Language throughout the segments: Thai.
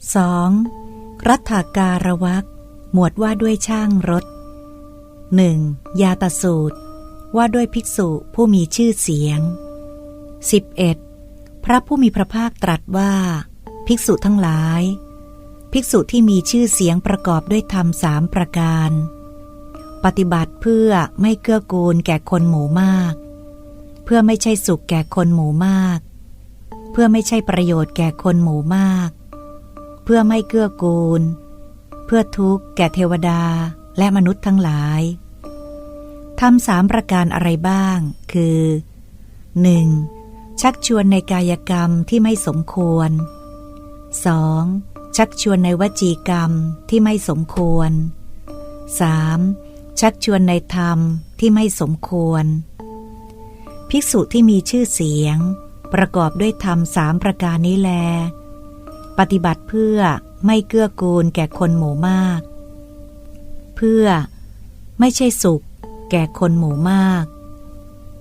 2. รัฐการวรรคหมวดว่าด้วยช่างรถ 1. ยาตสูตรว่าด้วยภิกษุผู้มีชื่อเสียง 11. พระผู้มีพระภาคตรัสว่าภิกษุทั้งหลายภิกษุที่มีชื่อเสียงประกอบด้วยธรรม3ประการปฏิบัติเพื่อไม่เกื้อกูลแก่คนหมู่มากเพื่อไม่ใช่สุขแก่คนหมู่มากเพื่อไม่ใช่ประโยชน์แก่คนหมู่มากเพื่อไม่เกื้อกูลเพื่อทุกข์แก่เทวดาและมนุษย์ทั้งหลายทำ3ประการอะไรบ้างคือ 1. ชักชวนในกายกรรมที่ไม่สมควร 2. ชักชวนในวจีกรรมที่ไม่สมควร 3. ชักชวนในธรรมที่ไม่สมควรภิกษุที่มีชื่อเสียงประกอบด้วยธรรม3ประการนี้แลปฏิบัติเพื่อไม่เกื้อกูลแก่คนหมู่มากเพื่อไม่ใช่สุขแก่คนหมู่มาก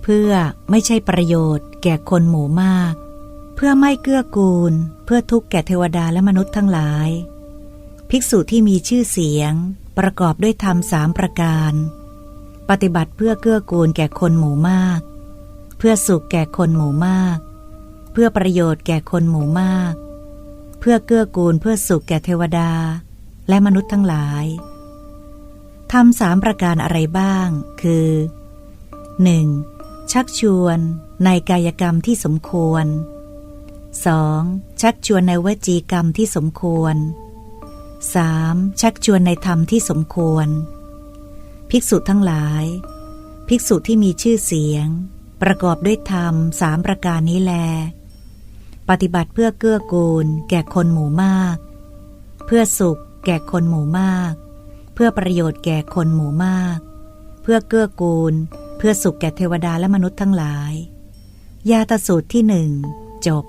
เพื่อไม่ใช่ประโยชน์แก่คนหมู่มากเพื่อไม่เกื้อกูลเพื่อทุกข์แก่เทวดาและมนุษย์ทั้งหลายภิกษุที่มีชื่อเสียงประกอบด้วยธรรม3ประการปฏิบัติเพื่อเกื้อกูลแก่คนหมู่มากเพื่อสุขแก่คนหมู่มากเพื่อประโยชน์แก่คนหมู่มากเพื่อเกื้อกูลเพื่อสุขแก่เทวดาและมนุษย์ทั้งหลายทำ3ประการอะไรบ้างคือ 1. ชักชวนในกายกรรมที่สมควร 2. ชักชวนในวจีกรรมที่สมควร 3. ชักชวนในธรรมที่สมควรภิกษุทั้งหลายภิกษุที่มีชื่อเสียงประกอบด้วยธรรม3ประการนี้แลปฏิบัติเพื่อเกื้อกูลแก่คนหมู่มากเพื่อสุขแก่คนหมู่มากเพื่อประโยชน์แก่คนหมู่มากเพื่อเกื้อกูลเพื่อสุขแก่เทวดาและมนุษย์ทั้งหลายยาตสูตรที่1จบ